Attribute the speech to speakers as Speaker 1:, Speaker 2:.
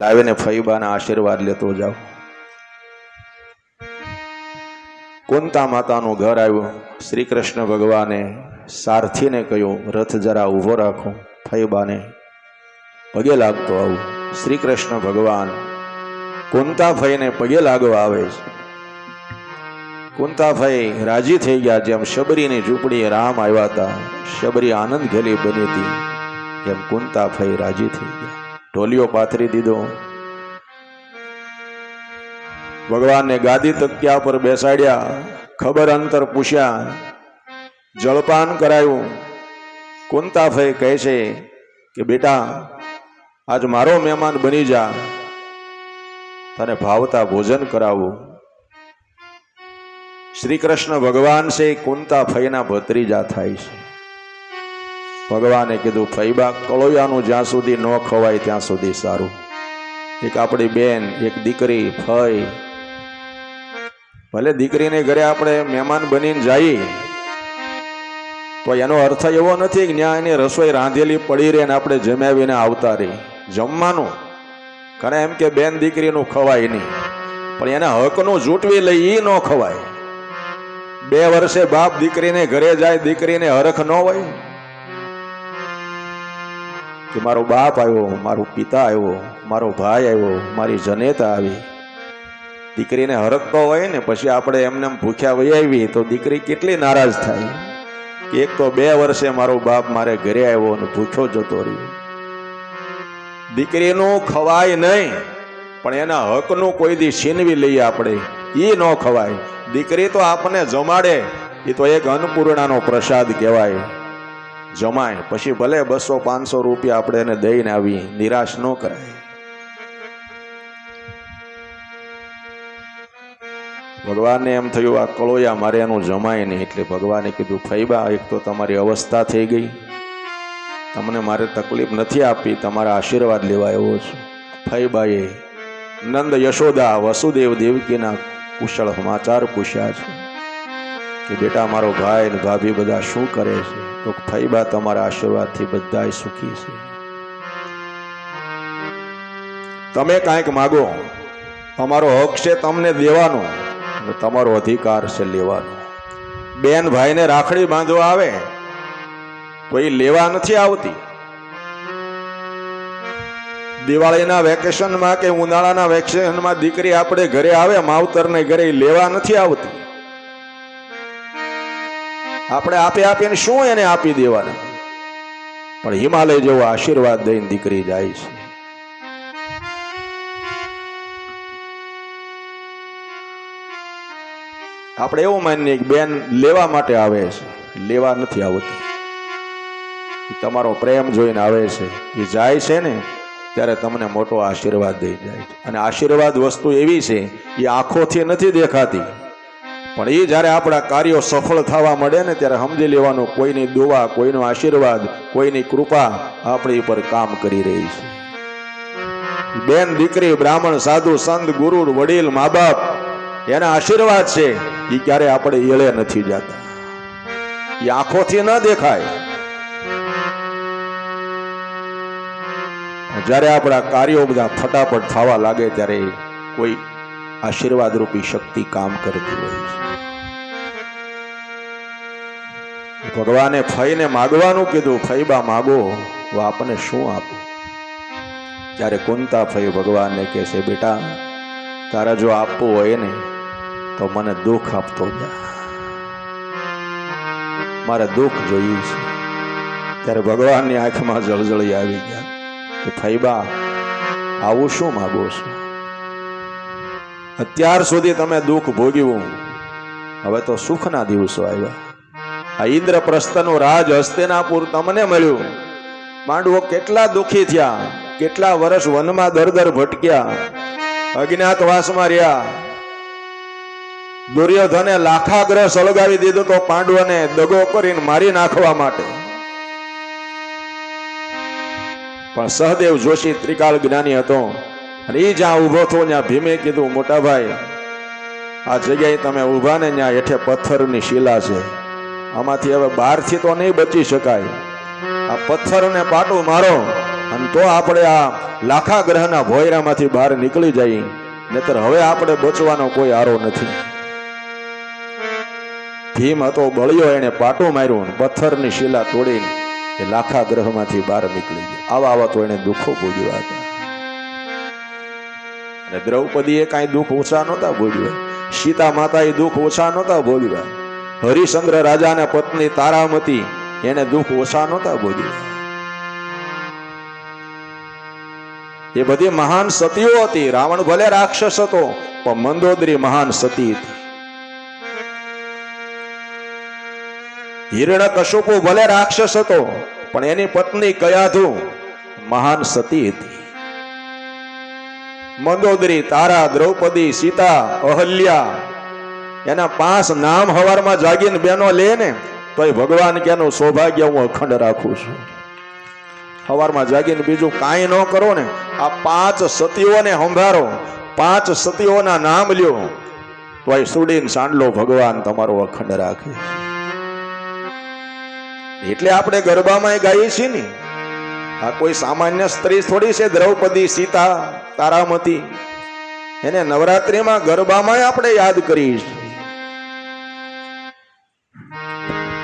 Speaker 1: લાવીને ફઈબાના આશીર્વાદ લેતો જાવ. કુંતા માતાનું ઘર આવ્યું. શ્રી કૃષ્ણ ભગવાને સારથીને કહ્યું, રથ જરા ઊભો રાખો, ફઈબાને પગે લાગતો આવું. શ્રી કૃષ્ણ ભગવાન કુંતા ફઈને પગે લાગવા આવે છે. કુંતા ફઈ રાજી થઈ ગયા. જેમ શબરીની ઝૂંપડીએ રામ આવ્યા હતા, શબરી આનંદ ઘેલી બની હતી, એમ કુંતા ફઈ રાજી થઈ ગયા. ઢોલિયો પાથરી દીધો. ભગવાનને ગાદી તકિયા પર બેસાડ્યા. ખબર અંતર પૂછ્યા, જળપાન કરાયું. કુંતા ફઈ કહે છે કે બેટા, આજ મારો મહેમાન બની જા, તને ભાવતા ભોજન કરાવું. શ્રી કૃષ્ણ ભગવાન છે કુંતા ફઈના ભત્રીજા થાય છે. ભગવાને કીધું, ફઈબા, કળોયાનું જ્યાં સુધી ન ખવાય ત્યાં સુધી સારું. એક આપણી બેન, એક દીકરી ફઈ, ભલે દીકરીને ઘરે આપણે મહેમાન બનીને જઈએ તો એનો અર્થ એવો નથી કે ત્યાં એની રસોઈ રાંધેલી પડી રહે ને આપણે જમાવીને આવતા રહી. જમવાનું કરે એમ કે બેન દીકરીનું ખવાય નહીં, પણ એને હકનું જૂટવી લઈ એ ન ખવાય. 2 વર્ષે બાપ દીકરીને ઘરે જાય, દીકરીને હરખ ન હોય કે મારો બાપ આવ્યો, મારો પિતા આવ્યો, મારો ભાઈ આવ્યો, મારી જનેતા આવી. દીકરીને હરખતો હોય ને પછી આપણે એમને ભૂખ્યા વહી આવી તો દીકરી કેટલી નારાજ થાય કે એક તો 2 વર્ષે મારો બાપ મારે ઘરે આવ્યો અને ભૂખ્યો જતો રહ્યો. દીકરીનું ખવાય નહીં, પણ એના હકનું કોઈ દી છીનવી લઈએ આપણે, એ ન ખવાય. દીકરી તો આપણને જમાડે, એ તો એક અન્નપૂર્ણાનો પ્રસાદ કહેવાય. જમાય પછી ભલે 200-500 રૂપિયા આપણે એને દઈને આવી, નિરાશ ન કરાય. ભગવાનને એમ થયું આ કળોયા મારે એનું જમાય નહીં, એટલે ભગવાને કીધું, ફઈબા, એક તો તમારી અવસ્થા થઈ ગઈ, તમને મારે તકલીફ નથી આપી, તમારા આશીર્વાદ લેવા આવ્યો છું. ફઈબાએ નંદ યશોદા વસુદેવ દેવકીના કુશળ સમાચાર પૂછ્યા છે કે બેટા, મારો ભાઈ ને ભાભી બધા શું કરે છે? તો ફઈબા, તમારા આશીર્વાદથી બધા સુખી છે. તમે કાંઈક માગો, અમારો હક છે તમને દેવાનો, તમારો અધિકાર છે લેવાનો. બેન ભાઈને રાખડી બાંધવા આવે તો એ લેવા નથી આવતી. દિવાળીના વેકેશનમાં કે ઉનાળાના વેકેશનમાં દીકરી આપણે ઘરે આવે, માવતરને ઘરે, લેવા નથી આવતી. આપણે આપીને શું એને આપી દેવાના? પણ હિમાલય જેવો આશીર્વાદ દઈને દીકરી જાય છે. આપણે એવું માનીએ કે બેન લેવા માટે આવે છે, લેવા નથી આવતી. તમારો પ્રેમ જોઈને આવે છે. એ જાય છે ને ત્યારે તમને મોટો આશીર્વાદ દઈ જાય છે. અને આશીર્વાદ વસ્તુ એવી છે, એ આંખોથી નથી દેખાતી, પણ એ જ્યારે આપણા કાર્યો સફળ થવા મળે ને ત્યારે સમજી લેવાનું, કોઈની દુઆ, કોઈનો આશીર્વાદ, કોઈની કૃપા આપણી ઉપર કામ કરી રહી છે. બેન દીકરી, બ્રાહ્મણ, સાધુ, સંત, ગુરુ, વડીલ, મા બાપ, એના આશીર્વાદ છે. એ ક્યારે આપણે એળે નથી જતા, એ આંખોથી ન દેખાય. જ્યારે આપણા કાર્યો બધા ફટાફટ થવા લાગે ત્યારે કોઈ આશીર્વાદ રૂપી શક્તિ કામ કરતી હોય છે. ભગવાને ફઈને માગવાનું કીધું, ફઈબા માગો, તો આપણને શું આપું? ત્યારે કુંતા ફઈ ભગવાનને કહે છે, બેટા, તારા જો આપવું હોય ને તો મને દુઃખ આપતો જા, મારે દુઃખ જોઈએ છે. ત્યારે ભગવાનની આંખમાં જળજળી આવી ગયા કે ફઈબા, આવું શું માગો છો? અત્યાર સુધી તમે દુઃખ ભોગ્યું, હવે તો સુખના દિવસો આવ્યા. આ ઇન્દ્રપ્રસ્થનું રાજ હસ્તિનાપુર તમને મળ્યું. માંડવો કેટલા દુઃખી થયા, કેટલા વર્ષ વનમાં દર ભટક્યા, અજ્ઞાતવાસમાં રહ્યા. દુર્યોધને લાખાગ્રહ સળગાવી દીધો તો પાંડવોને દગો કરીને મારી નાખવા માટે. પણ સહદેવ જોશી ત્રિકાળ જ્ઞાની હતો, અને એ જ્યાં ઉભો થયો ત્યાં ભીમે કીધું, મોટા ભાઈ, આ જગ્યાએ તમે ઉભા ને ત્યાં હેઠે પથ્થરની શિલા છે, આમાંથી હવે બહારથી તો નહીં બચી શકાય. આ પથ્થરને પાટું મારો અને તો આપણે આ લાખા ગ્રહના ભોયરામાંથી બહાર નીકળી જઈએ, નહીતર હવે આપણે બચવાનો કોઈ આરો નથી. ભીમ હતો બળિયો, એને પાટું માર્યું, પથ્થરની શિલા તોડીને એ લાખા ગ્રહમાંથી બહાર નીકળી ગયા. આવા તો એને દુઃખો ભોગવ્યા હતા. અને દ્રૌપદીએ કાંઈ દુઃખ ઓછા નહોતા ભોગવ્યા, સીતા માતા એ દુઃખ ઓછા નહોતા ભોગવ્યા, હરિશ્ચંદ્ર રાજાના પત્ની તારામતી એને દુઃખ ઓછા નહોતા ભોગવ્યા. એ બધી મહાન સતીઓ હતી. રાવણ ભલે રાક્ષસ હતો પણ મંદોદરી મહાન સતી હતી. હિરણ્યકશિપુ ભલે રાક્ષસ હતો પણ એની પત્ની કયાધુ મહાન સતી હતી. મંદોદરી, તારા, દ્રૌપદી, સીતા, અહલ્યા, એના 5 નામ હવારમાં જાગીને બેનો લે ને તોય ભગવાન કેનું સૌભાગ્ય હું અખંડ રાખું છું. સવારમાં જાગીને બીજું કાંઈ ન કરો ને, આ 5 સતીઓને સંભાળો, 5 સતીઓના નામ લ્યો તોય સુડીન સાંડલો ભગવાન તમારો અખંડ રાખે. એટલે આપણે ગરબામાં ગાઈએ છીએ ને. આ કોઈ સામાન્ય સ્ત્રી થોડી છે દ્રૌપદી, સીતા, તારામતી. એને નવરાત્રિમાં ગરબામાં આપણે યાદ કરીએ છીએ.